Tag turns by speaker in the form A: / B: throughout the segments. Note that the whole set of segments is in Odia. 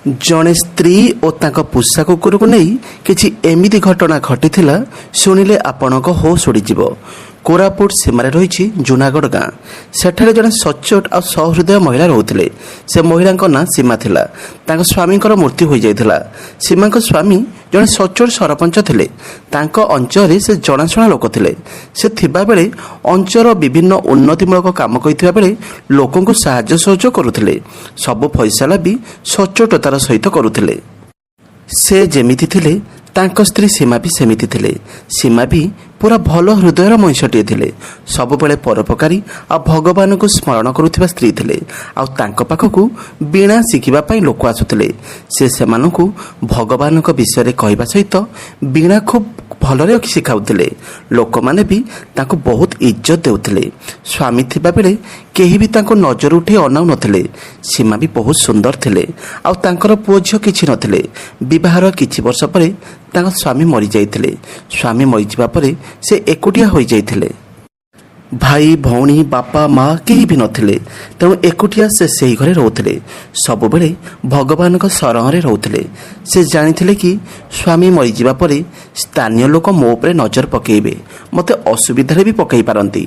A: ଜଣେ ସ୍ତ୍ରୀ ଓ ତାଙ୍କ ପୋଷା କୁକୁରକୁ ନେଇ କିଛି ଏମିତି ଘଟଣା ଘଟିଥିଲା ଶୁଣିଲେ ଆପଣଙ୍କ ହୋସ୍ ଉଡ଼ିଯିବ। କୋରାପୁଟ ସୀମାରେ ରହିଛି ଜୁନାଗଡ଼ ଗାଁ। ସେଠାରେ ଜଣେ ସଚ୍ଚୋଟ ଆଉ ସହୃଦୟ ମହିଳା ରହୁଥିଲେ। ସେ ମହିଳାଙ୍କ ନାଁ ସୀମା ଥିଲା। ତାଙ୍କ ସ୍ୱାମୀଙ୍କର ମୃତ୍ୟୁ ହୋଇଯାଇଥିଲା। ସୀମାଙ୍କ ସ୍ୱାମୀ ଜଣେ ସଚ୍ଚୋଟ ସରପଞ୍ଚ ଥିଲେ। ତାଙ୍କ ଅଞ୍ଚଳରେ ସେ ଜଣାଶୁଣା ଲୋକ ଥିଲେ। ସେ ଥିବାବେଳେ ଅଞ୍ଚଳର ବିଭିନ୍ନ ଉନ୍ନତିମୂଳକ କାମ କରିଥିବା ବେଳେ ଲୋକଙ୍କୁ ସାହାଯ୍ୟ ସହଯୋଗ କରୁଥିଲେ। ସବୁ ଫଇସଲା ବି ସଚ୍ଚୋଟତାର ସହିତ କରୁଥିଲେ। ସେ ଯେମିତି ଥିଲେ ତାଙ୍କ ସ୍ତ୍ରୀ ସୀମା ବି ସେମିତି ଥିଲେ। ସୀମା ବି ପୁରା ଭଲ ହୃଦୟର ମଣିଷଟିଏ ଥିଲେ। ସବୁବେଳେ ପରୋପକାରୀ ଆଉ ଭଗବାନଙ୍କୁ ସ୍ମରଣ କରୁଥିବା ସ୍ତ୍ରୀ ଥିଲେ। ଆଉ ତାଙ୍କ ପାଖକୁ ବୀଣା ଶିଖିବା ପାଇଁ ଲୋକ ଆସୁଥିଲେ। ସେ ସେମାନଙ୍କୁ ଭଗବାନଙ୍କ ବିଷୟରେ କହିବା ସହିତ ବୀଣା ଖୁବ୍ ଭଲରେ ଶିଖାଉଥିଲେ। ଲୋକମାନେ ବି ତାଙ୍କୁ ବହୁତ ଇଜ୍ଜତ ଦେଉଥିଲେ। ସ୍ୱାମୀ ଥିବାବେଳେ କେହି ବି ତାଙ୍କୁ ନଜର ଉଠାଇ ଅନାଉ ନଥିଲେ। ସୀମା ବି ବହୁତ ସୁନ୍ଦର ଥିଲେ। ଆଉ ତାଙ୍କର ପୁଅ ଝିଅ କିଛି ନଥିଲେ। ବିବାହର କିଛି ବର୍ଷ ପରେ ତାଙ୍କ ସ୍ୱାମୀ ମରିଯାଇଥିଲେ। ସ୍ୱାମୀ ମରିଯିବା ପରେ ସେ ଏକୁଟିଆ ହୋଇଯାଇଥିଲେ। ଭାଇ ଭଉଣୀ ବାପା ମା କେହି ବି ନଥିଲେ। ତେଣୁ ଏକୁଟିଆ ସେ ସେହି ଘରେ ରହୁଥିଲେ। ସବୁବେଳେ ଭଗବାନଙ୍କ ଶରଣରେ ରହୁଥିଲେ। ସେ ଜାଣିଥିଲେ କି ସ୍ୱାମୀ ମରିଯିବା ପରେ ସ୍ଥାନୀୟ ଲୋକ ମୋ ଉପରେ ନଜର ପକାଇବେ, ମୋତେ ଅସୁବିଧାରେ ବି ପକାଇ ପାରନ୍ତି,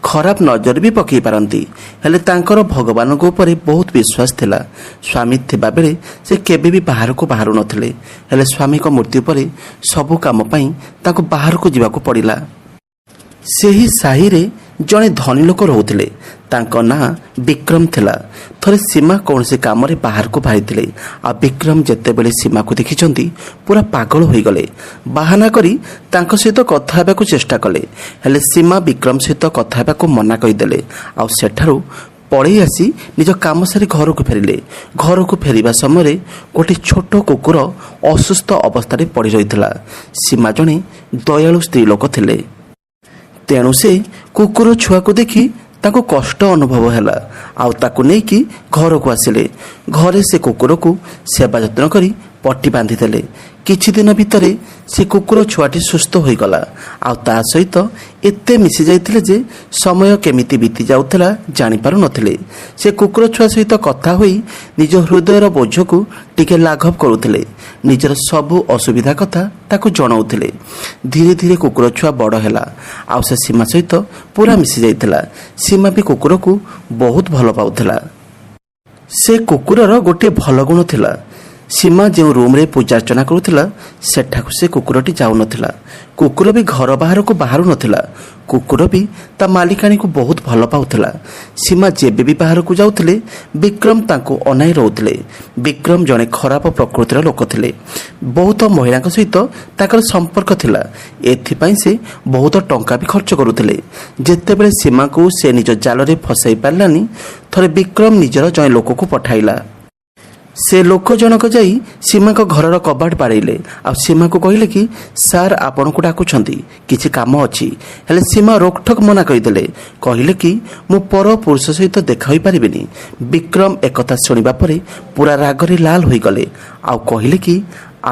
A: ଖରାପ ନଜର ବି ପକାଇ ପାରନ୍ତି। ହେଲେ ତାଙ୍କର ଭଗବାନଙ୍କ ଉପରେ ବହୁତ ବିଶ୍ୱାସ ଥିଲା। ସ୍ୱାମୀ ଥିବାବେଳେ ସେ କେବେ ବି ବାହାରକୁ ବାହାରୁ ନଥିଲେ। ହେଲେ ସ୍ୱାମୀଙ୍କ ମୃତ୍ୟୁ ପରେ ସବୁ କାମ ପାଇଁ ତାଙ୍କୁ ବାହାରକୁ ଯିବାକୁ ପଡ଼ିଲା। ସେହି ସାହିରେ ଜଣେ ଧନୀ ଲୋକ ରହୁଥିଲେ। ତାଙ୍କ ନାଁ ବିକ୍ରମ ଥିଲା। ଥରେ ସୀମା କୌଣସି କାମରେ ବାହାରକୁ ବାହାରିଥିଲେ। ଆଉ ବିକ୍ରମ ଯେତେବେଳେ ସୀମାକୁ ଦେଖିଛନ୍ତି ପୁରା ପାଗଳ ହୋଇଗଲେ। ବାହାନା କରି ତାଙ୍କ ସହିତ କଥା ହେବାକୁ ଚେଷ୍ଟା କଲେ। ହେଲେ ସୀମା ବିକ୍ରମ ସହିତ କଥା ହେବାକୁ ମନା କରିଦେଲେ। ଆଉ ସେଠାରୁ ପଳେଇ ଆସି ନିଜ କାମ ସାରି ଘରକୁ ଫେରିଲେ। ଘରକୁ ଫେରିବା ସମୟରେ ଗୋଟିଏ ଛୋଟ କୁକୁର ଅସୁସ୍ଥ ଅବସ୍ଥାରେ ପଡ଼ି ରହିଥିଲା। ସୀମା ଜଣେ ଦୟାଳୁ ସ୍ତ୍ରୀ ଲୋକ ଥିଲେ। ତେଣୁ ସେ କୁକୁର ଛୁଆକୁ ଦେଖି ତାଙ୍କୁ କଷ୍ଟ ଅନୁଭବ ହେଲା। ଆଉ ତାକୁ ନେଇକି ଘରକୁ ଆସିଲେ। ଘରେ ସେ କୁକୁରକୁ ସେବା ଯତ୍ନ କରି ପଟି ବାନ୍ଧିଦେଲେ। କିଛି ଦିନ ଭିତରେ ସେ କୁକୁର ଛୁଆଟି ସୁସ୍ଥ ହୋଇଗଲା। ଆଉ ତା ସହିତ ଏତେ ମିଶି ଯାଇଥିଲେ ଯେ ସମୟ କେମିତି ବିତି ଯାଉଥିଲା ଜାଣିପାରୁନଥିଲେ। ସେ କୁକୁର ଛୁଆ ସହିତ କଥା ହୋଇ ନିଜ ହୃଦୟର ବୋଝକୁ ଟିକେ ଲାଘବ କରୁଥିଲେ। ନିଜର ସବୁ ଅସୁବିଧା କଥା ତାକୁ ଜଣାଉଥିଲେ। ଧୀରେ ଧୀରେ କୁକୁର ଛୁଆ ବଡ଼ ହେଲା। ଆଉ ସେ ସୀମା ସହିତ ପୁରା ମିଶି ଯାଇଥିଲା। ସୀମା ବି କୁକୁରକୁ ବହୁତ ଭଲ ପାଉଥିଲା। ସେ କୁକୁରର ଗୋଟିଏ ଭଲ ଗୁଣ ଥିଲା। ସୀମା ଯେଉଁ ରୁମ୍ରେ ପୂଜା ଅର୍ଚ୍ଚନା କରୁଥିଲା ସେଠାକୁ ସେ କୁକୁରଟି ଯାଉନଥିଲା। କୁକୁର ବି ଘର ବାହାରକୁ ବାହାରୁ ନଥିଲା। କୁକୁର ବି ତା ମାଲିକାଣୀକୁ ବହୁତ ଭଲ ପାଉଥିଲା। ସୀମା ଯେବେ ବି ବାହାରକୁ ଯାଉଥିଲେ ବିକ୍ରମ ତାଙ୍କୁ ଅନାଇ ରହୁଥିଲେ। ବିକ୍ରମ ଜଣେ ଖରାପ ପ୍ରକୃତିର ଲୋକ ଥିଲେ। ବହୁତ ମହିଳାଙ୍କ ସହିତ ତାଙ୍କର ସମ୍ପର୍କ ଥିଲା। ଏଥିପାଇଁ ସେ ବହୁତ ଟଙ୍କା ବି ଖର୍ଚ୍ଚ କରୁଥିଲେ। ଯେତେବେଳେ ସୀମାକୁ ସେ ନିଜ ଜାଲରେ ଫସାଇ ପାରିଲାନି, ଥରେ ବିକ୍ରମ ନିଜର ଜଣେ ଲୋକକୁ ପଠାଇଲା। ସେ ଲୋକ ଜଣକ ଯାଇ ସୀମାଙ୍କ ଘରର କବାଟ ବାଡ଼େଇଲେ। ଆଉ ସୀମାକୁ କହିଲେ କି ସାର୍ ଆପଣଙ୍କୁ ଡାକୁଛନ୍ତି, କିଛି କାମ ଅଛି। ହେଲେ ସୀମା ରୋକଠୋକ ମନା କରିଦେଲେ। କହିଲେ କି ମୁଁ ପର ପୁରୁଷ ସହିତ ଦେଖା ହୋଇପାରିବିନି। ବିକ୍ରମ ଏକଥା ଶୁଣିବା ପରେ ପୁରା ରାଗରେ ଲାଲ ହୋଇଗଲେ। ଆଉ କହିଲେ କି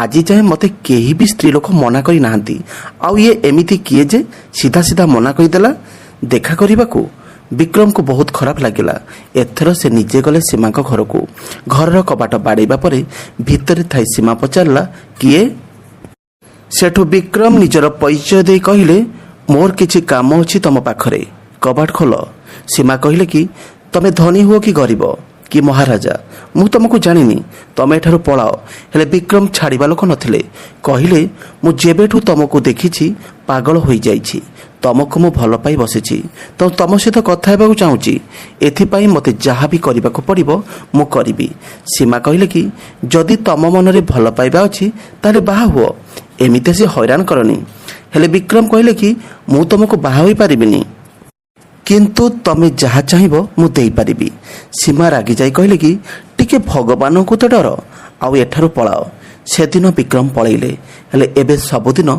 A: ଆଜି ଯାଏଁ ମୋତେ କେହି ବି ସ୍ତ୍ରୀ ଲୋକ ମନା କରିନାହାନ୍ତି। ଆଉ ଇଏ ଏମିତି କିଏ ଯେ ସିଧା ସିଧା ମନା କରିଦେଲା ଦେଖା କରିବାକୁ। ବିକ୍ରମକୁ ବହୁତ ଖରାପ ଲାଗିଲା। ଏଥର ସେ ନିଜେ ଗଲେ ସୀମାଙ୍କ ଘରକୁ। ଘରର କବାଟ ବାଡ଼େଇବା ପରେ ଭିତରେ ଥାଇ ସୀମା ପଚାରିଲା କିଏ? ସେଠୁ ବିକ୍ରମ ନିଜର ପରିଚୟ ଦେଇ କହିଲେ ମୋର କିଛି କାମ ଅଛି ତମ ପାଖରେ, କବାଟ ଖୋଲ। ସୀମା କହିଲେ କି ତମେ ଧନୀ ହୁଅ କି ଗରିବ କି ମହାରାଜା ମୁଁ ତମକୁ ଜାଣିନି, ତମେ ଏଠାରୁ ପଳାଅ। ହେଲେ ବିକ୍ରମ ଛାଡ଼ିବା ଲୋକ ନଥିଲେ। କହିଲେ ମୁଁ ଯେବେଠୁ ତମକୁ ଦେଖିଛି ପାଗଳ ହୋଇଯାଇଛି। ତମକୁ ମୁଁ ଭଲ ପାଇ ବସିଛି। ତେଣୁ ତମ ସହିତ କଥା ହେବାକୁ ଚାହୁଁଛି। ଏଥିପାଇଁ ମୋତେ ଯାହା ବି କରିବାକୁ ପଡ଼ିବ ମୁଁ କରିବି। ସୀମା କହିଲେ କି ଯଦି ତମ ମନରେ ଭଲ ପାଇବା ଅଛି ତାହେଲେ ବାହା ହୁଅ, ଏମିତି ଆସି ହଇରାଣ କରନି। ହେଲେ ବିକ୍ରମ କହିଲେ କି ମୁଁ ତମକୁ ବାହା ହୋଇପାରିବିନି, କିନ୍ତୁ ତମେ ଯାହା ଚାହିଁବ ମୁଁ ଦେଇପାରିବି। ସୀମା ରାଗିଯାଇ କହିଲେ କି ଟିକେ ଭଗବାନଙ୍କୁ ତ ଡର, ଆଉ ଏଠାରୁ ପଳାଅ। ସେଦିନ ବିକ୍ରମ ପଳେଇଲେ। ହେଲେ ଏବେ ସବୁଦିନ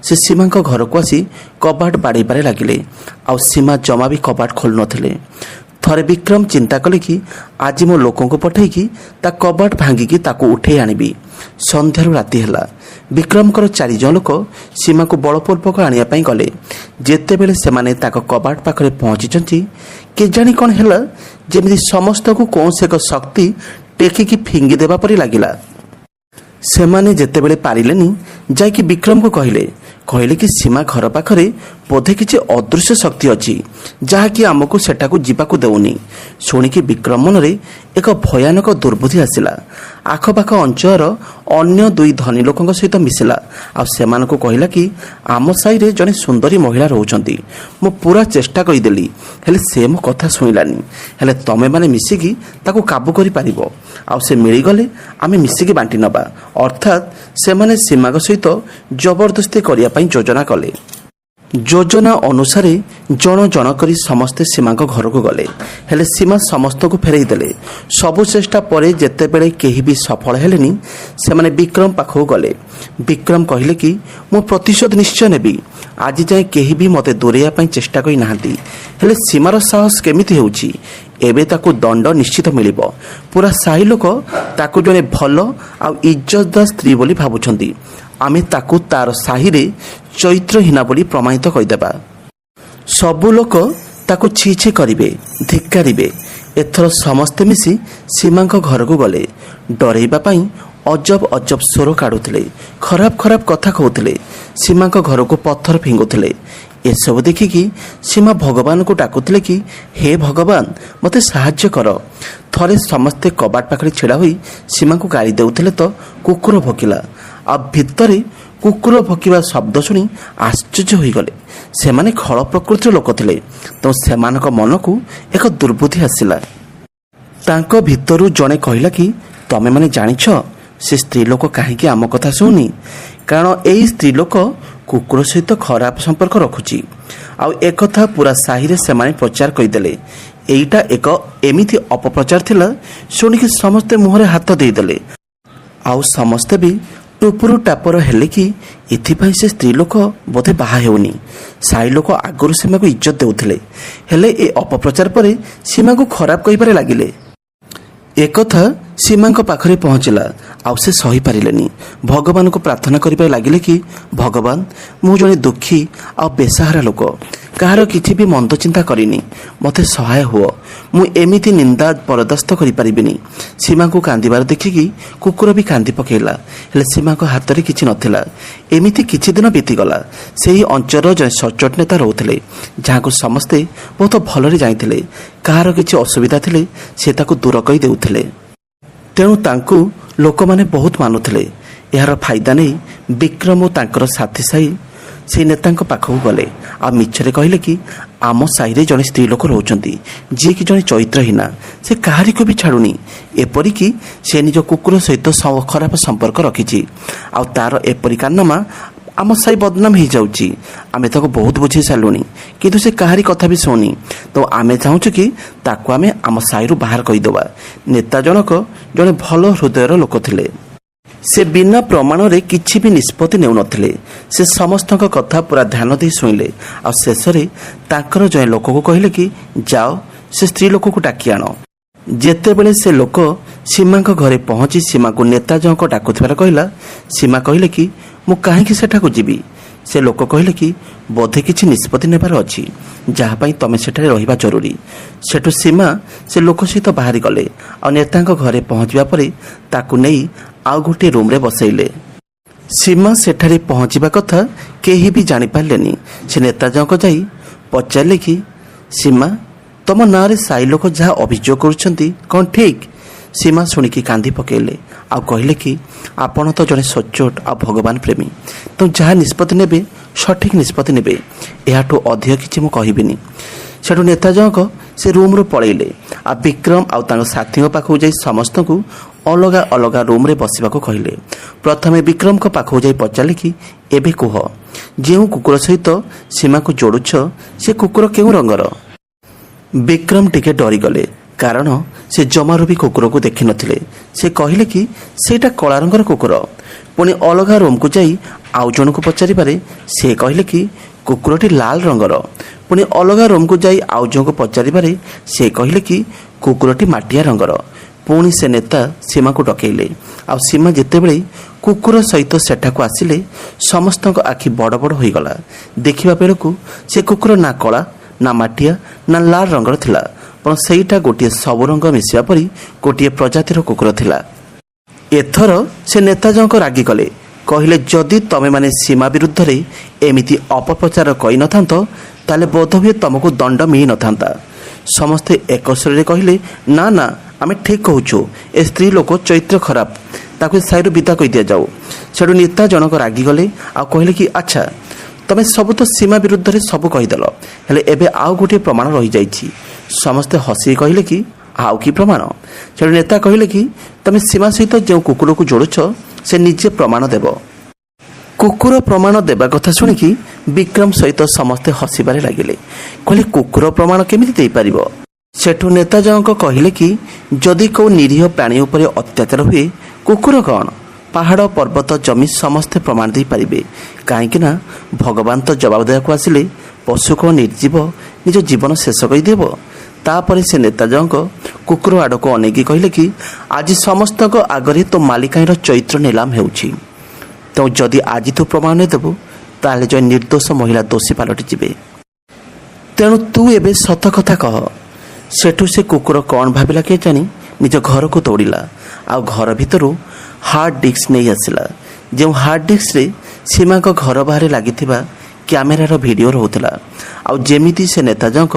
A: ସେ ସୀମାଙ୍କ ଘରକୁ ଆସି କବାଟ ବାଡ଼େଇବାରେ ଲାଗିଲେ। ଆଉ ସୀମା ଜମା ବି କବାଟ ଖୋଲୁନଥିଲେ। ଥରେ ବିକ୍ରମ ଚିନ୍ତା କଲେ କି ଆଜି ମୋ ଲୋକଙ୍କୁ ପଠାଇକି ତା କବାଟ ଭାଙ୍ଗିକି ତାକୁ ଉଠେଇ ଆଣିବି। ସନ୍ଧ୍ୟାରୁ ରାତି ହେଲା। ବିକ୍ରମଙ୍କର 4 ଜଣ ଲୋକ ସୀମାକୁ ବଳପୂର୍ବକ ଆଣିବା ପାଇଁ ଗଲେ। ଯେତେବେଳେ ସେମାନେ ତାଙ୍କ କବାଟ ପାଖରେ ପହଞ୍ଚିଛନ୍ତି କେଜାଣି କ'ଣ ହେଲା, ଯେମିତି ସମସ୍ତଙ୍କୁ କୌଣସି ଏକ ଶକ୍ତି ଟେକିକି ଫିଙ୍ଗି ଦେବା ପରି ଲାଗିଲା। ସେମାନେ ଯେତେବେଳେ ପାରିଲେନି ଯାଇକି ବିକ୍ରମକୁ କହିଲେ କି ସୀମା ଘର ପାଖରେ ବୋଧେ କିଛି ଅଦୃଶ୍ୟ ଶକ୍ତି ଅଛି ଯାହାକି ଆମକୁ ସେଠାକୁ ଯିବାକୁ ଦେଉନି। ଶୁଣିକି ବିକ୍ରମ ମନରେ ଏକ ଭୟାନକ ଦୁର୍ବୁଦ୍ଧି ଆସିଲା। ଆଖପାଖ ଅଞ୍ଚଳର ଅନ୍ୟ 2 ଧନୀ ଲୋକଙ୍କ ସହିତ ମିଶିଲା ଆଉ ସେମାନଙ୍କୁ କହିଲା କି ଆମ ସାହିରେ ଜଣେ ସୁନ୍ଦରୀ ମହିଳା ରହୁଛନ୍ତି। ମୁଁ ପୁରା ଚେଷ୍ଟା କରିଦେଲି ହେଲେ ସେ ମୋ କଥା ଶୁଣିଲାନି। ହେଲେ ତମେମାନେ ମିଶିକି ତାକୁ କାବୁ କରିପାରିବ ଆଉ ସେ ମିଳିଗଲେ ଆମେ ମିଶିକି ବାଣ୍ଟି ନେବା। ଅର୍ଥାତ୍ ସେମାନେ ସୀମାଙ୍କ ସହିତ ଜବରଦସ୍ତି କରିବା ପାଇଁ ଯୋଜନା କଲେ। ଯୋଜନା ଅନୁସାରେ ଜଣ ଜଣ କରି ସମସ୍ତେ ସୀମାଙ୍କ ଘରକୁ ଗଲେ। ହେଲେ ସୀମା ସମସ୍ତଙ୍କୁ ଫେରାଇ ଦେଲେ। ସବୁ ଚେଷ୍ଟା ପରେ ଯେତେବେଳେ କେହି ବି ସଫଳ ହେଲେନି ସେମାନେ ବିକ୍ରମ ପାଖକୁ ଗଲେ। ବିକ୍ରମ କହିଲେ କି ମୁଁ ପ୍ରତିଶୋଧ ନିଶ୍ଚୟ ନେବି। ଆଜି ଯାଏଁ କେହି ବି ମୋତେ ଦୂରେଇବା ପାଇଁ ଚେଷ୍ଟା କରିନାହାନ୍ତି। ହେଲେ ସୀମାର ସାହସ କେମିତି ହେଉଛି? ଏବେ ତାକୁ ଦଣ୍ଡ ନିଶ୍ଚିତ ମିଳିବ। ପୁରା ସାହି ଲୋକ ତାକୁ ଜଣେ ଭଲ ଆଉ ଇଜ୍ଜତଦାର ସ୍ତ୍ରୀ ବୋଲି ଭାବୁଛନ୍ତି। ଆମେ ତାକୁ ତାର ସାହିରେ ଚରିତ୍ରହୀନା ବୋଲି ପ୍ରମାଣିତ କରିଦେବା। ସବୁ ଲୋକ ତାକୁ ଛି ଛି କରିବେ, ଧିକ୍କାରିବେ। ଏଥର ସମସ୍ତେ ମିଶି ସୀମାଙ୍କ ଘରକୁ ଗଲେ। ଡରେଇବା ପାଇଁ ଅଜବ ଅଜବ ସ୍ୱର କାଢ଼ୁଥିଲେ, ଖରାପ ଖରାପ କଥା କହୁଥିଲେ, ସୀମାଙ୍କ ଘରକୁ ପଥର ଫିଙ୍ଗୁଥିଲେ। ଏସବୁ ଦେଖିକି ସୀମା ଭଗବାନଙ୍କୁ ଡାକୁଥିଲେ କି ହେ ଭଗବାନ ମୋତେ ସାହାଯ୍ୟ କର। ଥରେ ସମସ୍ତେ କବାଟ ପାଖରେ ଛିଡ଼ା ହୋଇ ସୀମାଙ୍କୁ ଗାଳି ଦେଉଥିଲେ ତ କୁକୁର ଭୋକିଲା। ଆଉ ଭିତରେ କୁକୁର ଭୋକିବା ଶବ୍ଦ ଶୁଣି ଆଶ୍ଚର୍ଯ୍ୟ ହୋଇଗଲେ। ସେମାନେ ଖଳ ପ୍ରକୃତିର ଲୋକ ଥିଲେ ତ ସେମାନଙ୍କ ମନକୁ ଏକ ଦୁର୍ବୁଦ୍ଧି ଆସିଲା। ତାଙ୍କ ଭିତରୁ ଜଣେ କହିଲା କି ତମେମାନେ ଜାଣିଛ ସେ ସ୍ତ୍ରୀ ଲୋକ କାହିଁକି ଆମ କଥା ଶୁଣୁନି? କାରଣ ଏଇ ସ୍ତ୍ରୀ ଲୋକ କୁକୁର ସହିତ ଖରାପ ସମ୍ପର୍କ ରଖୁଛି। ଆଉ ekatha ପୁରା ସାହିରେ ସେମାନେ ପ୍ରଚାର କରିଦେଲେ। ଏଇଟା ଏକ ଏମିତି ଅପପ୍ରଚାର ଥିଲା ଶୁଣିକି ସମସ୍ତେ ମୁହଁରେ ହାତ ଦେଇଦେଲେ। ଆଉ ସମସ୍ତେ ବି ଟୁପୁରୁ ଟାପର ହେଲେ କି ଏଥିପାଇଁ ସେ ସ୍ତ୍ରୀ ଲୋକ ବୋଧେ ବାହା ହେଉନି। ସାହି ଲୋକ ଆଗରୁ ସୀମାକୁ ଇଜ୍ଜତ ଦେଉଥିଲେ, ହେଲେ ଏ ଅପପ୍ରଚାର ପରେ ସୀମାକୁ ଖରାପ କହିବାରେ ଲାଗିଲେ। ekatha ସୀମାଙ୍କ ପାଖରେ ପହଞ୍ଚିଲା ଆଉ ସେ ସହିପାରିଲେନି। ଭଗବାନଙ୍କୁ ପ୍ରାର୍ଥନା କରିବାରେ ଲାଗିଲେ କି ଭଗବାନ ମୁଁ ଜଣେ ଦୁଃଖୀ ଆଉ ବେସାହାରା ଲୋକ, କାହାର କିଛି ବି ମନ୍ଦ ଚିନ୍ତା କରିନି, ମୋତେ ସହାୟ ହୁଅ। ମୁଁ ଏମିତି ନିନ୍ଦା ବରଦାସ୍ତ କରିପାରିବିନି। ସୀମାଙ୍କୁ କାନ୍ଦିବାର ଦେଖିକି କୁକୁର ବି କାନ୍ଦି ପକାଇଲା। ହେଲେ ସୀମାଙ୍କ ହାତରେ କିଛି ନଥିଲା। ଏମିତି କିଛି ଦିନ ବିତିଗଲା। ସେହି ଅଞ୍ଚଳର ଜଣେ ସଚ୍ଚୋଟ ନେତା ରହୁଥିଲେ ଯାହାକୁ ସମସ୍ତେ ବହୁତ ଭଲରେ ଜାଣିଥିଲେ। କାହାର କିଛି ଅସୁବିଧା ଥିଲେ ସେ ତାକୁ ଦୂର କରି ଦେଉଥିଲେ। ତେଣୁ ତାଙ୍କୁ ଲୋକମାନେ ବହୁତ ମାନୁଥିଲେ। ଏହାର ଫାଇଦା ନେଇ ବିକ୍ରମ ଓ ତାଙ୍କର ସାଥୀ ସାହି ସେହି ନେତାଙ୍କ ପାଖକୁ ଗଲେ ଆଉ ମିଛରେ କହିଲେ କି ଆମ ସାହିରେ ଜଣେ ସ୍ତ୍ରୀ ଲୋକ ରହୁଛନ୍ତି ଯିଏକି ଜଣେ ଚରିତ୍ରହୀନା, ସେ କାହାରିକୁ ବି ଛାଡ଼ୁନି। ଏପରିକି ସେ ନିଜ କୁକୁର ସହିତ ଖରାପ ସମ୍ପର୍କ ରଖିଛି ଆଉ ତାର ଏପରି କାରନାମା ଆମ ସାହି ବଦନାମ ହେଇଯାଉଛି। ଆମେ ତାକୁ ବହୁତ ବୁଝେଇ ସାରିଲୁଣି କିନ୍ତୁ ସେ କାହାରି କଥା ବି ଶୁଣି। ତ ଆମେ ଚାହୁଁଛୁ କି ତାକୁ ଆମେ ଆମ ସାହିରୁ ବାହାର କରିଦେବା। ନେତା ଜଣକ ଜଣେ ଭଲ ହୃଦୟର ଲୋକ ଥିଲେ। ସେ ବିନା ପ୍ରମାଣରେ କିଛି ବି ନିଷ୍ପତ୍ତି ନେଉନଥିଲେ। ସେ ସମସ୍ତଙ୍କ କଥା ପୁରା ଧ୍ୟାନ ଦେଇ ଶୁଣିଲେ ଆଉ ଶେଷରେ ତାଙ୍କର ଜଣେ ଲୋକକୁ କହିଲେ କି ଯାଅ ସେ ସ୍ତ୍ରୀ ଲୋକକୁ ଡାକି ଆଣ। ଯେତେବେଳେ ସେ ଲୋକ ସୀମାଙ୍କ ଘରେ ପହଞ୍ଚି ସୀମାକୁ ନେତା ଜଣକ ଡାକୁଥିବାର କହିଲା, ସୀମା କହିଲେ କି ମୁଁ କାହିଁକି ସେଠାକୁ ଯିବି? ସେ ଲୋକ କହିଲେ କି ବୋଧେ କିଛି ନିଷ୍ପତ୍ତି ନେବାର ଅଛି ଯାହା ପାଇଁ ତମେ ସେଠାରେ ରହିବା ଜରୁରୀ। ସେଠୁ ସୀମା ସେ ଲୋକ ସହିତ ବାହାରି ଗଲେ ଆଉ ନେତାଙ୍କ ଘରେ ପହଞ୍ଚିବା ପରେ ତାକୁ ନେଇ ଆଉ ଗୋଟିଏ ରୁମ୍ରେ ବସାଇଲେ। ସୀମା ସେଠାରେ ପହଞ୍ଚିବା କଥା କେହି ବି ଜାଣିପାରିଲେନି। ସେ ନେତା ଜଣକ ଯାଇ ପଚାରିଲେ କି ସୀମା ତମ ନାଁରେ ସାହି ଲୋକ ଯାହା ଅଭିଯୋଗ କରୁଛନ୍ତି କ'ଣ ଠିକ୍? ସୀମା ଶୁଣିକି କାନ୍ଦି ପକାଇଲେ ଆଉ କହିଲେ କି ଆପଣ ତ ଜଣେ ସଚ୍ଚୋଟ ଆଉ ଭଗବାନ ପ୍ରେମୀ, ତ ଯାହା ନିଷ୍ପତ୍ତି ନେବେ ସଠିକ୍ ନିଷ୍ପତ୍ତି ନେବେ। ଏହାଠୁ ଅଧିକ କିଛି ମୁଁ କହିବିନି। ସେଠୁ ନେତା ଜଣକ ସେ ରୁମ୍ରୁ ପଳେଇଲେ ଆଉ ବିକ୍ରମ ଆଉ ତାଙ୍କ ସାଥୀଙ୍କ ପାଖକୁ ଯାଇ ସମସ୍ତଙ୍କୁ ଅଲଗା ଅଲଗା ରୁମ୍ରେ ବସିବାକୁ କହିଲେ। ପ୍ରଥମେ ବିକ୍ରମଙ୍କ ପାଖକୁ ଯାଇ ପଚାରିଲେ କି ଏବେ କୁହ ଯେଉଁ କୁକୁର ସହିତ ସୀମାକୁ ଯୋଡ଼ୁଛ ସେ କୁକୁର କେଉଁ ରଙ୍ଗର? ବିକ୍ରମ ଟିକେ ଡରିଗଲେ କାରଣ ସେ ଜମାରୁ ବି କୁକୁରକୁ ଦେଖିନଥିଲେ। ସେ କହିଲେ କି ସେଇଟା କଳା ରଙ୍ଗର କୁକୁର। ପୁଣି ଅଲଗା ରୁମ୍କୁ ଯାଇ ଆଉ ଜଣକୁ ପଚାରିବାରେ ସେ କହିଲେ କି କୁକୁରଟି ଲାଲ ରଙ୍ଗର। ପୁଣି ଅଲଗା ରୁମ୍କୁ ଯାଇ ଆଉ ଜଣକୁ ପଚାରିବାରେ ସେ କହିଲେ କି କୁକୁରଟି ମାଟିଆ ରଙ୍ଗର। ପୁଣି ସେ ନେତା ସୀମାକୁ ଡକେଇଲେ ଆଉ ସୀମା ଯେତେବେଳେ କୁକୁର ସହିତ ସେଠାକୁ ଆସିଲେ ସମସ୍ତଙ୍କ ଆଖି ବଡ଼ ବଡ଼ ହୋଇଗଲା। ଦେଖିବା ବେଳକୁ ସେ କୁକୁର ନା କଳା ନା ମାଟିଆ ନା ଲାଲ ରଙ୍ଗର ଥିଲା, ବରଂ ସେଇଟା ଗୋଟିଏ ସବୁ ରଙ୍ଗ ମିଶିବା ପରି ଗୋଟିଏ ପ୍ରଜାତିର କୁକୁର ଥିଲା। ଏଥର ସେ ନେତା ଜଣକ ରାଗିଗଲେ। କହିଲେ, ଯଦି ତମେମାନେ ସୀମା ବିରୁଦ୍ଧରେ ଏମିତି ଅପପ୍ରଚାର କରିନଥାନ୍ତ ତାହେଲେ ବୋଧହୁଏ ତମକୁ ଦଣ୍ଡ ମିଳିନଥାନ୍ତା। ସମସ୍ତେ ଏକସ୍ୱରରେ କହିଲେ, ନା ନା, ଆମେ ଠିକ୍ କହୁଛୁ, ଏ ସ୍ତ୍ରୀ ଲୋକ ଚରିତ୍ର ଖରାପ, ତାକୁ ସାହିରୁ ବିଦା କରିଦିଆଯାଉ। ସେଠୁ ନେତା ଜଣକ ରାଗିଗଲେ ଆଉ କହିଲେ କି, ଆଚ୍ଛା, ତମେ ସବୁ ତ ସୀମା ବିରୁଦ୍ଧରେ ସବୁ କହିଦେଲ, ହେଲେ ଏବେ ଆଉ ଗୋଟିଏ ପ୍ରମାଣ ରହିଯାଇଛି। ସମସ୍ତେ ହସି କହିଲେ କି, ଆଉ କି ପ୍ରମାଣ? ସେଠୁ ନେତା କହିଲେ କି, ତମେ ସୀମା ସହିତ ଯେଉଁ କୁକୁରକୁ ଯୋଡ଼ୁଛ ସେ ନିଜେ ପ୍ରମାଣ ଦେବ। କୁକୁର ପ୍ରମାଣ ଦେବା କଥା ଶୁଣିକି ବିକ୍ରମ ସହିତ ସମସ୍ତେ ହସିବାରେ ଲାଗିଲେ। କହିଲେ, କୁକୁର ପ୍ରମାଣ କେମିତି ଦେଇପାରିବ? ସେଠୁ ନେତା ଜଣକ କହିଲେ କି, ଯଦି କେଉଁ ନିରୀହ ପ୍ରାଣୀ ଉପରେ ଅତ୍ୟାଚାର ହୁଏ, କୁକୁର କ'ଣ, ପାହାଡ଼ ପର୍ବତ ଜମି ସମସ୍ତେ ପ୍ରମାଣ ଦେଇପାରିବେ। କାହିଁକି ନା ଭଗବାନ ତ ଜବାବ ଦେବାକୁ ଆସିଲେ ପଶୁ କ'ଣ ନିର୍ଜୀବ ନିଜ ଜୀବନ ଶେଷ କରିଦେବ? ତାପରେ ସେ ନେତା ଜଣକ କୁକୁର ଆଡ଼କୁ ଅନେଇକି କହିଲେ କି, ଆଜି ସମସ୍ତଙ୍କ ଆଗରେ ତୋ ମାଲିକାଇର ଚରିତ୍ର ନିଲାମ ହେଉଛି। ତେଣୁ ଯଦି ଆଜି ତୁ ପ୍ରମାଣ ଦେବୁ ତାହେଲେ ଜଣେ ନିର୍ଦ୍ଦୋଷ ମହିଳା ଦୋଷୀ ପାଲଟିଯିବେ। ତେଣୁ ତୁ ଏବେ ସତ କଥା କହ। ସେଠୁ ସେ କୁକୁର କ'ଣ ଭାବିଲା କେଜାଣି ନିଜ ଘରକୁ ଦୌଡ଼ିଲା ଆଉ ଘର ଭିତରୁ ହାର୍ଡ଼ ଡିସ୍କ ନେଇ ଆସିଲା। ଯେଉଁ ହାର୍ଡ଼ ଡିସ୍କରେ ସୀମାଙ୍କ ଘର ବାହାରେ ଲାଗିଥିବା କ୍ୟାମେରାର ଭିଡ଼ିଓ ରହୁଥିଲା। ଆଉ ଯେମିତି ସେ ନେତା ଜଣକ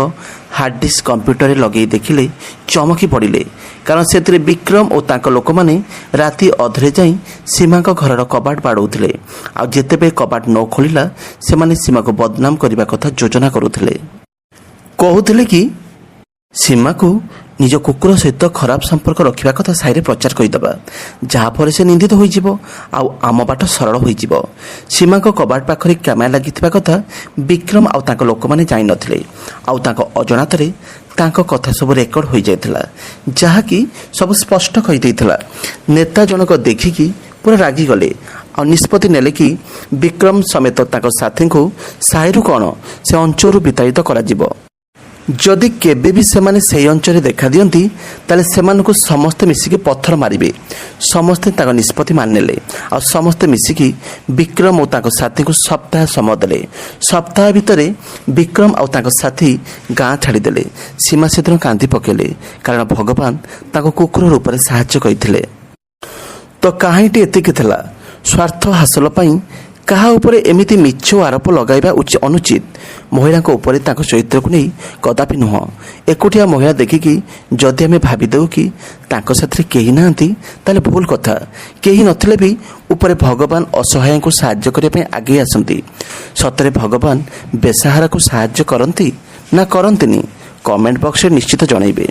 A: ହାର୍ଡ଼ ଡିସ୍କ କମ୍ପ୍ୟୁଟରରେ ଲଗେଇ ଦେଖିଲେ, ଚମକି ପଡ଼ିଲେ, କାରଣ ସେଥିରେ ବିକ୍ରମ ଓ ତାଙ୍କ ଲୋକମାନେ ରାତି ଅଧରେ ଯାଇ ସୀମାଙ୍କ ଘରର କବାଟ ବାଡ଼ଉଥିଲେ। ଆଉ ଯେତେବେଳେ କବାଟ ନ ଖୋଲିଲା ସେମାନେ ସୀମାକୁ ବଦନାମ କରିବା କଥା ଯୋଜନା କରୁଥିଲେ। କହୁଥିଲେ କି ସୀମାକୁ ନିଜ କୁକୁର ସହିତ ଖରାପ ସମ୍ପର୍କ ରଖିବା କଥା ସାହିରେ ପ୍ରଚାର କରିଦେବା, ଯାହାଫଳରେ ସେ ନିନ୍ଦିତ ହୋଇଯିବ ଆଉ ଆମ ବାଟ ସରଳ ହୋଇଯିବ। ସୀମାଙ୍କ କବାଟ ପାଖରେ କ୍ୟାମେରା ଲାଗିଥିବା କଥା ବିକ୍ରମ ଆଉ ତାଙ୍କ ଲୋକମାନେ ଜାଣିନଥିଲେ। ଆଉ ତାଙ୍କ ଅଜଣାତରେ ତାଙ୍କ କଥା ସବୁ ରେକର୍ଡ ହୋଇଯାଇଥିଲା, ଯାହାକି ସବୁ ସ୍ପଷ୍ଟ କହିଦେଇଥିଲା। ନେତା ଜଣକ ଦେଖିକି ପୁରା ରାଗିଗଲେ ଆଉ ନିଷ୍ପତ୍ତି ନେଲେ କି ବିକ୍ରମ ସମେତ ତାଙ୍କ ସାଥୀଙ୍କୁ ସାହିରୁ କ'ଣ ସେ ଅଞ୍ଚଳରୁ ବିତାଡ଼ିତ କରାଯିବ। ଯଦି କେବେ ବି ସେମାନେ ସେହି ଅଞ୍ଚଳରେ ଦେଖା ଦିଅନ୍ତି ତାହେଲେ ସେମାନଙ୍କୁ ସମସ୍ତେ ମିଶିକି ପଥର ମାରିବେ। ସମସ୍ତେ ତାଙ୍କ ନିଷ୍ପତ୍ତି ମାନିନେଲେ ଆଉ ସମସ୍ତେ ମିଶିକି ବିକ୍ରମ ଓ ତାଙ୍କ ସାଥୀଙ୍କୁ ସପ୍ତାହ ସମୟ ଦେଲେ। ସପ୍ତାହ ଭିତରେ ବିକ୍ରମ ଆଉ ତାଙ୍କ ସାଥୀ ଗାଁ ଛାଡ଼ିଦେଲେ। ସୀମା ସେଦିନ କାନ୍ଦି ପକାଇଲେ, କାରଣ ଭଗବାନ ତାଙ୍କ କୁକୁର ରୂପରେ ସାହାଯ୍ୟ କରିଥିଲେ। ତ କାହାଣୀଟି ଏତିକି ଥିଲା। ସ୍ୱାର୍ଥ ହାସଲ ପାଇଁ କାହା ଉପରେ ଏମିତି ମିଛ ଆରୋପ ଲଗାଇବା ଅନୁଚିତ। ମହିଳାଙ୍କ ଉପରେ ତାଙ୍କ ଚରିତ୍ରକୁ ନେଇ କଦାପି ନୁହଁ। ଏକୁଟିଆ ମହିଳା ଦେଖିକି ଯଦି ଆମେ ଭାବିଦେଉ କି ତାଙ୍କ ସାଥିରେ କେହି ନାହାନ୍ତି ତାହେଲେ ଭୁଲ କଥା। କେହି ନଥିଲେ ବି ଉପରେ ଭଗବାନ ଅସହାୟଙ୍କୁ ସାହାଯ୍ୟ କରିବା ପାଇଁ ଆଗେଇ ଆସନ୍ତି। ସତରେ ଭଗବାନ ବେସାହାରାକୁ ସାହାଯ୍ୟ କରନ୍ତି ନା କରନ୍ତିନି? କମେଣ୍ଟ ବକ୍ସରେ ନିଶ୍ଚିତ ଜଣାଇବେ।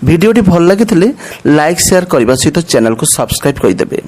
A: ଭିଡ଼ିଓଟି ଭଲ ଲାଗିଥିଲେ ଲାଇକ୍ ସେୟାର କରିବା ସହିତ ଚ୍ୟାନେଲକୁ ସବସ୍କ୍ରାଇବ୍ କରିଦେବେ।